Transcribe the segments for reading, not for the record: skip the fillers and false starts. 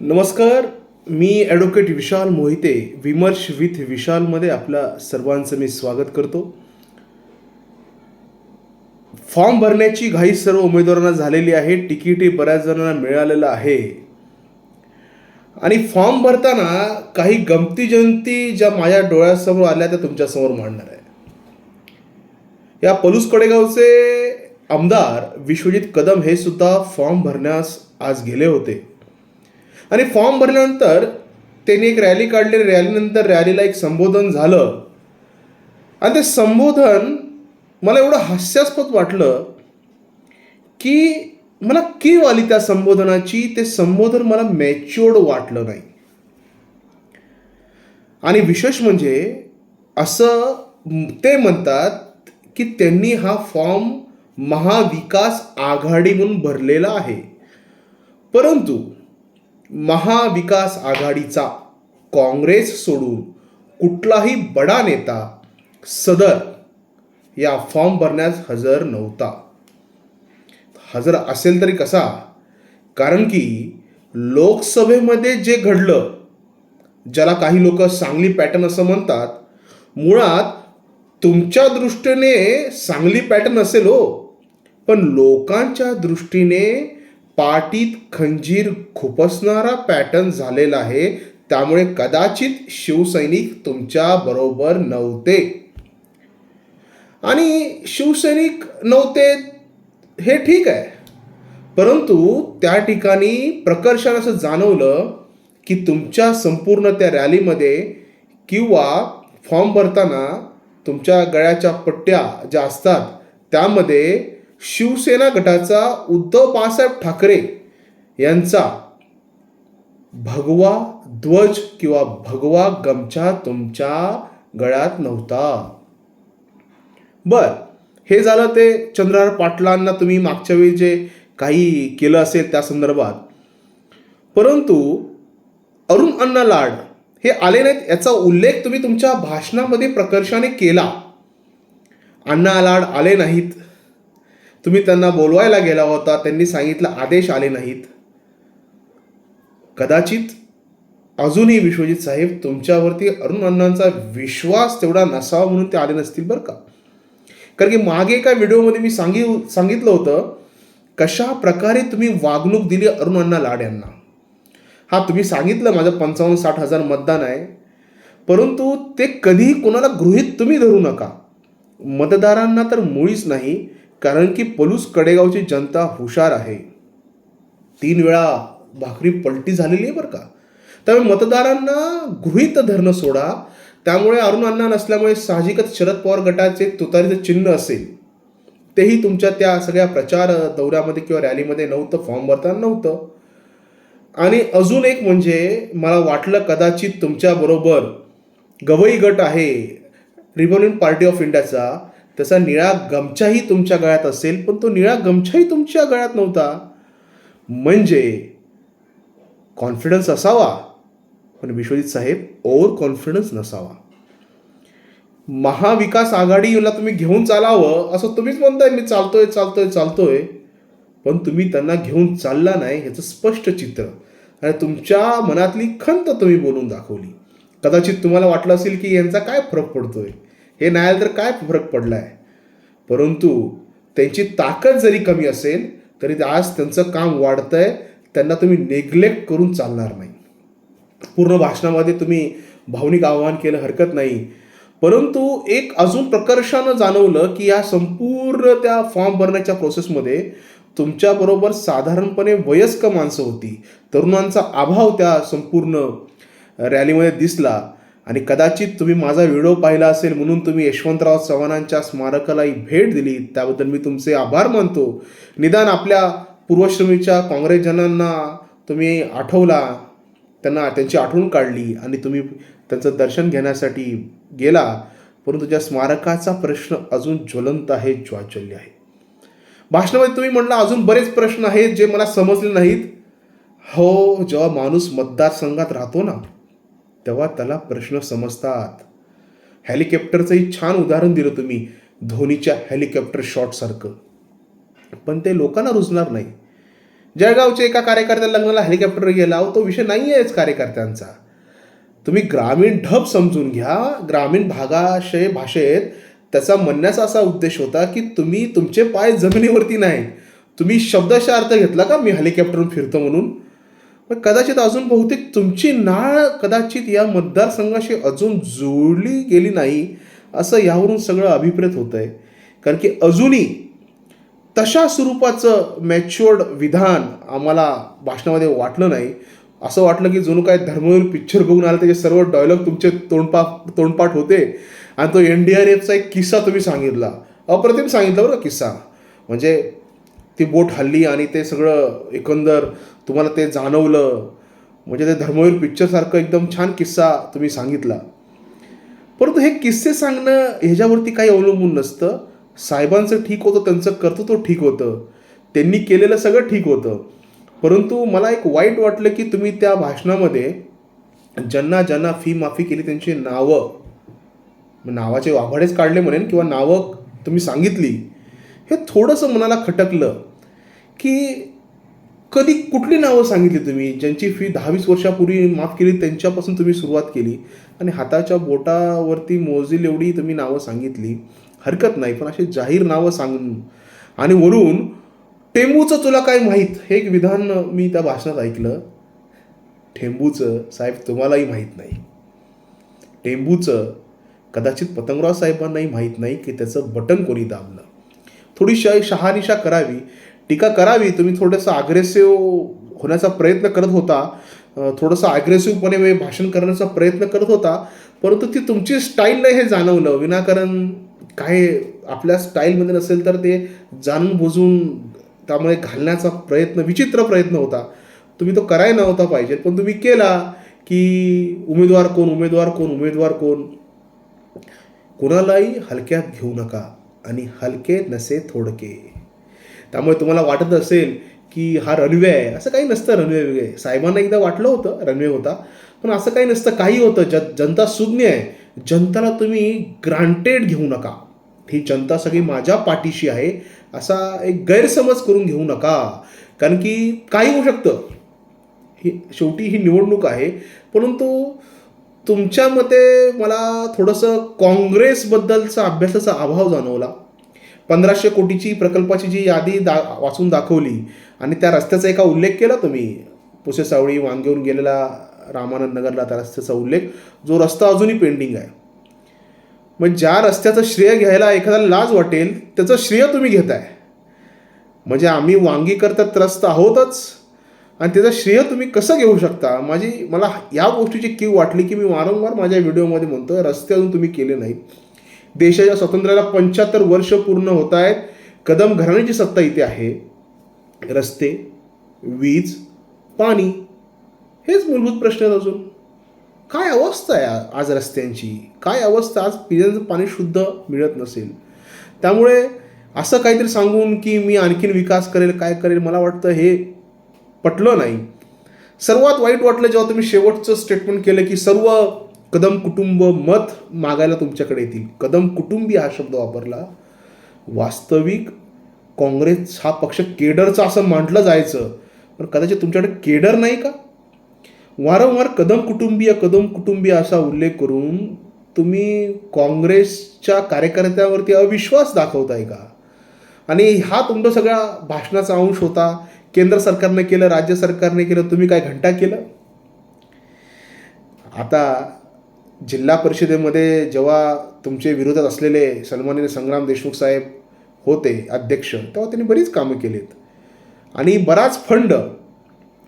नमस्कार. मी ॲडव्होकेट विशाल मोहिते, विमर्श विथ विशालमध्ये आपल्या सर्वांचं मी स्वागत करतो. फॉर्म भरण्याची घाई सर्व उमेदवारांना झालेली आहे. तिकीटही बऱ्याच जणांना मिळालेलं आहे. आणि फॉर्म भरताना काही गमती जयंती ज्या माझ्या डोळ्यासमोर आल्या त्या तुमच्यासमोर मांडणार आहे. या पलूस कडेगावचे आमदार विश्वजित कदम हे सुद्धा फॉर्म भरण्यास आज गेले होते. आणि फॉर्म भरल्यानंतर त्यांनी एक रॅली काढली. रॅलीनंतर रॅलीला एक संबोधन झालं आणि ते संबोधन मला एवढं हास्यास्पद वाटलं की मला कीव आली त्या संबोधनाची. ते संबोधन मला मॅच्युअर्ड वाटलं नाही. आणि विशेष म्हणजे असं ते म्हणतात की त्यांनी हा फॉर्म महाविकास आघाडी म्हणून भरलेला आहे. परंतु महाविकास आघाडीचा काँग्रेस सोडून कुठलाही बडा नेता सदर या फॉर्म भरण्यास हजर नव्हता. हजर असेल तरी कसा? कारण की लोकसभेमध्ये जे घडलं, ज्याला काही लोक सांगली पॅटर्न असं म्हणतात, मुळात तुमच्या दृष्टीने सांगली पॅटर्न असेल हो, पण लोकांच्या दृष्टीने पाठीत खंजीर खुपसणारा पॅटर्न झालेला आहे. त्यामुळे कदाचित शिवसैनिक तुमच्या बरोबर नव्हते. आणि शिवसैनिक नव्हते हे ठीक आहे, परंतु त्या ठिकाणी प्रकर्षाने असं जाणवलं की तुमच्या संपूर्ण त्या रॅलीमध्ये किंवा फॉर्म भरताना तुमच्या गळ्याच्या पट्ट्या ज्या असतात त्यामध्ये शिवसेना गटाचा उद्धव बाळासाहेब ठाकरे यांचा भगवा ध्वज किंवा भगवा गमछा तुमच्या गळ्यात नव्हता. हे झालं ते चंद्रहार पाटलांना तुम्ही मागच्या वेळी जे काही केलं असेल त्या संदर्भात. परंतु अरुण अण्णा लाड हे आले नाहीत याचा उल्लेख तुम्ही तुमच्या भाषणामध्ये प्रकर्षाने केला. अण्णा लाड आले नाहीत, तुम्ही त्यांना बोलवायला गेला होता, त्यांनी सांगितलं आदेश आले नाहीत. कदाचित अजूनही विश्वजित साहेब तुमच्यावरती अरुण अण्णांचा विश्वास तेवढा नसावा म्हणून ते आले नसतील बरं का. कारण की मागे एका व्हिडिओमध्ये मी सांगितलं होतं कशा प्रकारे तुम्ही वागणूक दिली अरुण अण्णा लाड यांना. तुम्ही सांगितलं माझं 55-60 हजार मतदान आहे, परंतु ते कधीही कोणाला गृहीत तुम्ही धरू नका. मतदारांना तर मुळीच नाही, कारण की पलूस कडेगावची जनता हुशार आहे. 3 वेळा भाकरी पलटी झालेली आहे बरं का. त्यामुळे मतदारांना गृहीत धरणं सोडा. त्यामुळे अरुण अण्णा नसल्यामुळे साहजिकच शरद पवार गटाचे तुतारीचं चिन्ह असेल तेही तुमच्या त्या सगळ्या प्रचार दौऱ्यामध्ये किंवा रॅलीमध्ये नव्हतं, फॉर्म भरताना नव्हतं. आणि अजून एक म्हणजे मला वाटलं कदाचित तुमच्याबरोबर गवई गट आहे रिपब्लिकन पार्टी ऑफ इंडियाचा, तसा निळा गमछाही तुमच्या गळ्यात असेल, पण तो निळा गमछाही तुमच्या गळ्यात नव्हता. म्हणजे कॉन्फिडन्स असावा, पण विश्वजित साहेब ओव्हर कॉन्फिडन्स नसावा. महाविकास आघाडीला तुम्ही घेऊन चालावं असं तुम्हीच म्हणताय, मी चालतोय, पण तुम्ही त्यांना घेऊन चालला नाही ह्याचं स्पष्ट चित्र आणि तुमच्या मनातली खंत तुम्ही बोलून दाखवली. कदाचित तुम्हाला वाटलं असेल की यांचा काय फरक पडतोय, हे नाही आलं तर काय फरक पडलाय, परंतु त्यांची ताकद जरी कमी असेल तरी आज त्यांचं काम वाढतंय. त्यांना तुम्ही नेग्लेक्ट करून चालणार नाही. पूर्ण भाषणामध्ये तुम्ही भावनिक आवाहन केलं, हरकत नाही, परंतु एक अजून प्रकर्षानं जाणवलं की या संपूर्ण त्या फॉर्म भरण्याच्या प्रोसेसमध्ये तुमच्याबरोबर साधारणपणे वयस्क माणसं होती. तरुणांचा अभाव त्या संपूर्ण रॅलीमध्ये दिसला. आणि कदाचित तुम्ही माझा व्हिडिओ पाहिला असेल म्हणून तुम्ही यशवंतराव चव्हाणांच्या स्मारकालाही भेट दिली, त्याबद्दल मी तुमचे आभार मानतो. निदान आपल्या पूर्वश्रमीच्या काँग्रेसजनांना तुम्ही आठवला, त्यांची आठवण काढली आणि तुम्ही त्यांचं दर्शन घेण्यासाठी गेला. परंतु ज्या स्मारकाचा प्रश्न अजून ज्वलंत आहे, ज्वाज्वल्य आहे. भाषणामध्ये तुम्ही म्हणला अजून बरेच प्रश्न आहेत जे मला समजले नाहीत. हो, जेव्हा माणूस मतदारसंघात राहतो ना तेव्हा त्याला प्रश्न समजतात. हेलिकॉप्टरचंही छान उदाहरण दिलं तुम्ही, धोनीच्या हेलिकॉप्टर शॉटसारखं, पण ते लोकांना रुजणार नाही. जळगावच्या एका कार्यकर्त्याला लग्नाला हेलिकॉप्टर गेला, अहो तो विषय नाही आहेच कार्यकर्त्यांचा. तुम्ही ग्रामीण ढब समजून घ्या. ग्रामीण भाषेत त्याचा म्हणण्याचा असा उद्देश होता की तुम्ही तुमचे पाय जमिनीवरती नाहीत. तुम्ही शब्दशः अर्थ घेतला का मी हेलिकॉप्टरवरून फिरतो म्हणून? पण कदाचित अजून बहुतेक तुमची नाळ कदाचित या मतदारसंघाशी अजून जोडली गेली नाही, असं यावरून सगळं अभिप्रेत होतं आहे. कारण की अजूनही तशा स्वरूपाचं मॅच्युअर्ड विधान आम्हाला भाषणामध्ये वाटलं नाही. असं वाटलं की जणू काय धर्मवीर पिक्चर बघून आला, त्याचे सर्व डायलॉग तुमचे तोंडपाठ होते. आणि तो NDRFचा एक किस्सा तुम्ही सांगितला, अप्रतिम सांगितला बरं किस्सा. म्हणजे ती बोट हल्ली आणि ते सगळं एकंदर तुम्हाला ते जाणवलं. म्हणजे ते धर्मवीर पिक्चरसारखं एकदम छान किस्सा तुम्ही सांगितला. परंतु हे किस्से सांगणं ह्याच्यावरती काही अवलंबून नसतं. साहेबांचं ठीक होतं, त्यांचं कर्तृत्व ठीक होतं, त्यांनी केलेलं सगळं ठीक होतं. परंतु मला एक वाईट वाटलं की तुम्ही त्या भाषणामध्ये ज्यांना फी माफी केली त्यांची नावाचे वाभाडेच काढले म्हणेन किंवा नावं तुम्ही सांगितली. हे थोडंसं मनाला खटकलं की कधी कुठली नावं सांगितली तुम्ही? ज्यांची फी 10-20 वर्षापूर्वी माफ केली त्यांच्यापासून तुम्ही सुरुवात केली आणि हाताच्या बोटावरती मोजली एवढी तुम्ही नावं सांगितली. हरकत नाही, पण अशी जाहीर नावं सांगून आणि वरून टेंबूचं तुला काय माहीत, हे एक विधान मी त्या भाषणात ऐकलं. टेंबूचं साहेब तुम्हालाही माहीत नाही. टेंबूचं कदाचित पतंगराव साहेबांनाही माहीत नाही की त्याचं बटन कोणी दाबलं. थोडीशी शहानिशा करावी, टीका करावी. तुम्ही थोडंसं अग्रेसिव्ह होण्याचा प्रयत्न करत होता, थोडंसं अग्रेसिव्हपणे भाषण करण्याचा प्रयत्न करत होता. परंतु ती तुमची स्टाईल नाही हे जाणवलं. विनाकारण काय आपल्या स्टाईलमध्ये नसेल तर ते जाणून बुजून त्यामुळे घालण्याचा विचित्र प्रयत्न होता. तुम्ही तो करायला नव्हता पाहिजे, पण तुम्ही केला की उमेदवार कोण. कुणालाही हलक्यात घेऊ नका आणि हलके नसे थोडके. त्यामुळे तुम्हाला वाटत असेल की हा रनवे आहे, असं काही नसतं. रनवे वेगळे साहेबांना एकदा वाटलं होतं रनवे होता, पण असं काही नसतं. काही होतं. जनता सुज्ञ आहे. जनताला तुम्ही ग्रांटेड घेऊ नका. ही जनता सगळी माझ्या पाठीशी आहे असा एक गैरसमज करून घेऊ नका. कारण की काही होऊ शकतं. शेवटी ही निवडणूक आहे. परंतु तुमच्या मते मला थोडंसं काँग्रेसबद्दलचा अभ्यासाचा अभाव जाणवला. 1500 कोटीची प्रकल्पाची जी यादी वाचून दाखवली आणि त्या रस्त्याचा एका उल्लेख केला तुम्ही, पुसेसावळी वांगेहून गेलेला रामानंद नगरला त्या रस्त्याचा उल्लेख, जो रस्ता अजूनही पेंडिंग आहे. मग ज्या रस्त्याचं श्रेय घ्यायला एखाद्याला लाज वाटेल त्याचं श्रेय तुम्ही घेताय. म्हणजे आम्ही वांगीकरता त्रस्त आहोतच आणि त्याचं श्रेय तुम्ही कसं घेऊ शकता? मला या गोष्टीची कीव वाटली की मी वारंवार माझ्या व्हिडिओमध्ये म्हणतोय, रस्ते अजून तुम्ही केले नाहीत. देशाच्या स्वातंत्र्याला 75 वर्ष पूर्ण होत आहेत. कदम घराण्याची सत्ता इथे आहे. रस्ते, वीज, पाणी हेच मूलभूत प्रश्न आहेत. अजून काय अवस्था आहे आज रस्त्यांची, काय अवस्था, आज पिण्याचं पाणी शुद्ध मिळत नसेल. त्यामुळे असं काहीतरी सांगून की मी आणखीन विकास करेल, काय करेल, मला वाटतं हे पटलं नाही. सर्वात वाईट वाटलं जेव्हा तुम्ही शेवटचं स्टेटमेंट केलं की सर्व कदम कुटुंब मत मागायला तुमच्याकडे येतील. कदम कुटुंबी हा शब्द वापरला. वास्तविक काँग्रेस हा पक्ष केडरचा असं म्हटलं जायचं, पण कदाचित तुमच्याकडे केडर नाही का? वारंवार कदम कुटुंबीय असा उल्लेख करून तुम्ही काँग्रेसच्या कार्यकर्त्यावरती अविश्वास दाखवताय का? आणि हा तुमचा सगळा भाषणाचा अंश होता. केंद्र सरकारने केलं, राज्य सरकारने केलं, तुम्ही काय घंटा केलं? आता जिल्हा परिषदेमध्ये जेव्हा तुमचे विरोधात असलेले सन्माननीय संग्राम देशमुख साहेब होते अध्यक्ष, तेव्हा त्यांनी बरीच कामं केलीत आणि बराच फंड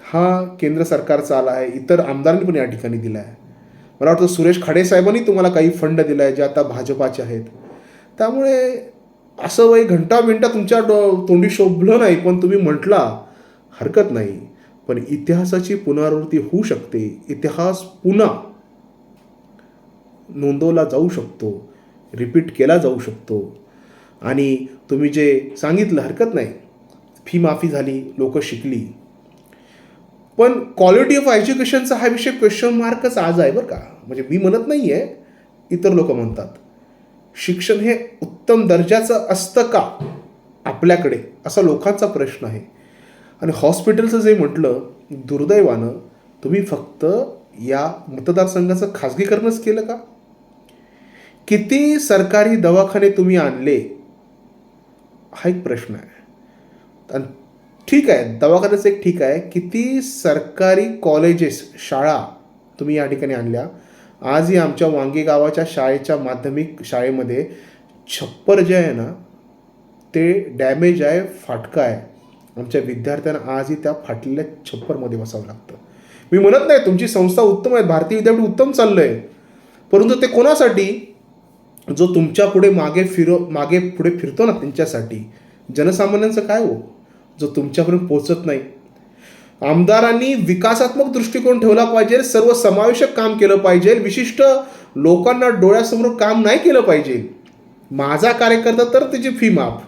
हा केंद्र सरकारचा आला आहे. इतर आमदारांनी पण या ठिकाणी दिला आहे. मला वाटतं सुरेश खाडे साहेबांनी तुम्हाला काही फंड दिला आहे जे आता भाजपाचे आहेत. त्यामुळे असं वय घंटा तुमच्या तोंडी शोभलं नाही, पण तुम्ही म्हटला हरकत नाही. पण इतिहासाची पुनरावृत्ती होऊ शकते. इतिहास पुन्हा नोंदवला जाऊ शकतो, रिपीट केला जाऊ शकतो. आणि तुम्ही जे सांगितलं हरकत नाही, फी माफी झाली, लोक शिकली, पण क्वालिटी ऑफ एज्युकेशनचा हा विषय क्वेश्चन मार्कच आज आहे बरं का. म्हणजे मी म्हणत नाही आहे, इतर लोक म्हणतात. शिक्षण हे उत्तम दर्जाचं असतं का आपल्याकडे, असा लोकांचा प्रश्न आहे. आणि हॉस्पिटलचं जे म्हटलं, दुर्दैवानं तुम्ही फक्त या मतदारसंघाचं खाजगीकरणच केलं का? किती सरकारी दवाखाने तुम्ही आणले हा एक प्रश्न आहे. आणि ठीक आहे, दवाखान्याचं एक ठीक आहे, किती सरकारी कॉलेजेस, शाळा तुम्ही या ठिकाणी आणल्या. आजही आमच्या वांगी गावाच्या शाळेच्या माध्यमिक शाळेमध्ये छप्पर जे आहे ना ते डॅमेज आहे, फाटका आहे. आमच्या विद्यार्थ्यांना आजही त्या फाटलेल्या छप्परमध्ये बसावं लागतं. मी म्हणत नाही तुमची संस्था उत्तम आहे, भारतीय विद्यापीठ उत्तम चाललं आहे, परंतु ते कोणासाठी? जो तुमच्या पुढे मागे पुढे फिरतो ना त्यांच्यासाठी. जनसामान्यांचं काय हो, जो तुमच्यापर्यंत पोहोचत नाही. आमदारांनी विकासात्मक दृष्टिकोन ठेवला पाहिजे, सर्वसमावेशक काम केलं पाहिजे, विशिष्ट लोकांना डोळ्यासमोर काम नाही केलं पाहिजे. माझा कार्यकर्ता तर त्याची फी माफ,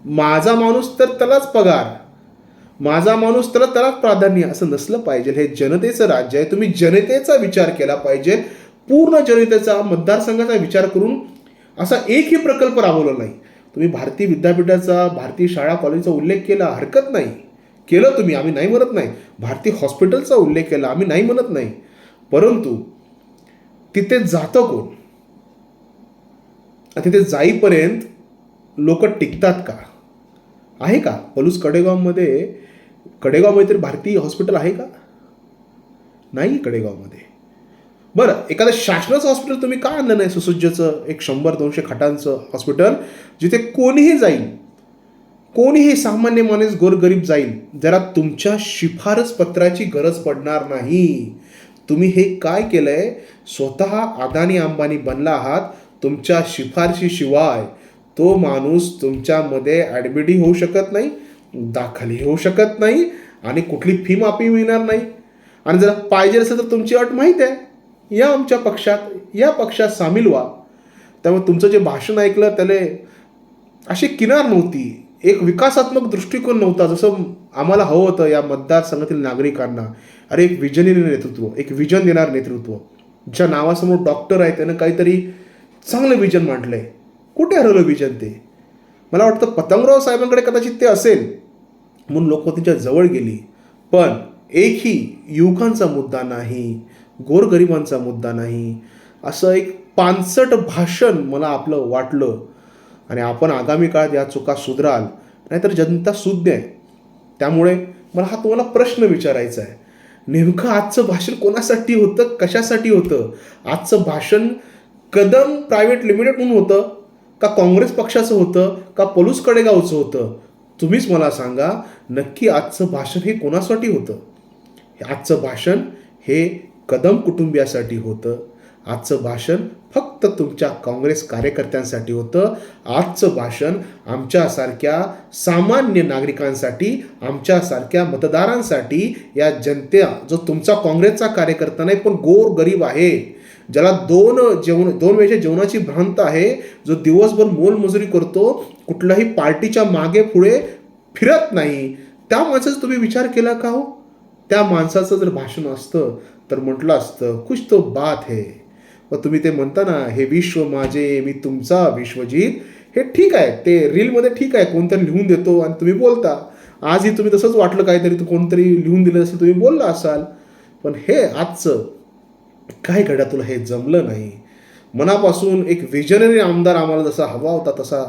माझा माणूस तर त्यालाच पगार, माझा माणूस तर त्यालाच प्राधान्य, असं नसलं पाहिजे. हे जनतेचं राज्य आहे, तुम्ही जनतेचा विचार केला पाहिजे, पूर्ण जनतेचा, मतदारसंघाचा विचार करून असा एकही प्रकल्प राबवला नाही. तुम्ही भारतीय विद्यापीठाचा, भारतीय शाळा कॉलेजचा उल्लेख केला, हरकत नाही, केलं तुम्ही, आम्ही नाही म्हणत नाही. भारतीय हॉस्पिटलचा उल्लेख केला, आम्ही नाही म्हणत नाही, परंतु तिथे जातं कोण? तिथे जाईपर्यंत लोक टिकतात का? आहे का? पलूस कडेगावमध्ये तरी भारतीय हॉस्पिटल आहे का? नाही कडेगावमध्ये. बरं, एखादं शासनाचं हॉस्पिटल तुम्ही का आणलं नाही सुसज्जचं, एक 100-200 खाटांचं हॉस्पिटल, जिथे कोणीही जाईल, कोणीही सामान्य माणूस गोरगरीब जाईल, जरा तुमच्या शिफारस पत्राची गरज पडणार नाही. तुम्ही हे काय केलंय? स्वतः अदानी अंबानी बनला आहात. तुमच्या शिफारशीशिवाय तो माणूस तुमच्यामध्ये ॲडमिटही होऊ शकत नाही, दाखलही होऊ शकत नाही, आणि कुठली फी माफी मिळणार नाही. आणि जर पाहिजे असेल तर तुमची अट माहीत आहे, या आमच्या पक्षात, या पक्षात सामील व्हा. त्यामुळे तुमचं जे भाषण ऐकलं त्याला अशी किनार नव्हती, एक विकासात्मक दृष्टिकोन नव्हता, जसं आम्हाला हवं होतं या मतदारसंघातील नागरिकांना. अरे, एक विजनरी नेतृत्व, एक विजन देणार नेतृत्व, ज्या नावासमोर डॉक्टर आहे त्यानं काहीतरी चांगलं विजन मांडलं आहे. कुठे हरवलं विजन ते? मला वाटतं पतंगराव साहेबांकडे कदाचित ते असेल म्हणून लोक त्यांच्या जवळ गेली, पण एकही युवकांचा मुद्दा नाही, गोरगरिबांचा मुद्दा नाही, असं एक पानसट भाषण मला आपलं वाटलं. आणि आपण आगामी काळात या चुका सुधाराल, नाहीतर जनता सुज्ञ आहे. त्यामुळे मला हा तुम्हाला प्रश्न विचारायचा आहे, नेमकं आजचं भाषण कोणासाठी होतं, कशासाठी होतं? आजचं भाषण कदम प्रायव्हेट लिमिटेड म्हणून होतं का काँग्रेस पक्षाचं होतं का पलूस कडेगावचं होतं? तुम्हीच मला सांगा, नक्की आजचं भाषण हे कोणासाठी होतं? आजचं भाषण हे कदम कुटुंबियासाठी होतं. आजचं भाषण फक्त तुमच्या काँग्रेस कार्यकर्त्यांसाठी होतं. आजचं भाषण आमच्यासारख्या सामान्य नागरिकांसाठी, आमच्यासारख्या मतदारांसाठी, या जनता जो तुमचा काँग्रेसचा कार्यकर्ता नाही पण गोर गरीब आहे, ज्याला दोन वेळच्या जेवणाची भ्रांत आहे, जो दिवसभर मोलमजुरी करतो, कुठल्याही पार्टीच्या मागे पुढे फिरत नाही, त्या माणसाचा तुम्ही विचार केला का हो? त्या माणसाचं जर भाषण असतं तर म्हटलं असतं कुछ तो बात है. व तुम्ही ते म्हणता ना, हे विश्व माझे मी तुमचा विश्वजित, हे ठीक आहे, ते रीलमध्ये ठीक आहे, कोणतरी लिहून देतो आणि तुम्ही बोलता. आजही तुम्ही तसंच वाटलं काहीतरी, कोणतरी लिहून दिलं असेल, तुम्ही बोलला असाल. पण हे आजचं काय घड्या, तुला हे जमलं नाही. मनापासून एक विजनरी आमदार आम्हाला जसा हवा होता तसा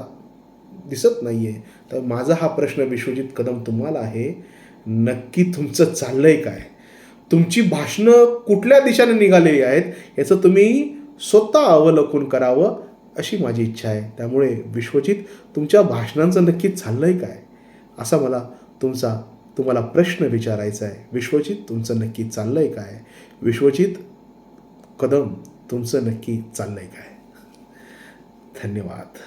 दिसत नाही आहे. तर माझा हा प्रश्न विश्वजित कदम तुम्हाला आहे, नक्की तुमचं चाललंय काय? तुमची भाषणं कुठल्या दिशेने निघालेली आहेत याचं तुम्ही स्वतः अवलोकन करावं अशी माझी इच्छा आहे. त्यामुळे विश्वजित, तुमच्या भाषणांचं नक्की चाललंय काय, असा मला तुम्हाला प्रश्न विचारायचा आहे. विश्वजित, तुमचं नक्की चाललंय काय? विश्वजित कदम, तुमचं नक्की चाललंय काय? धन्यवाद.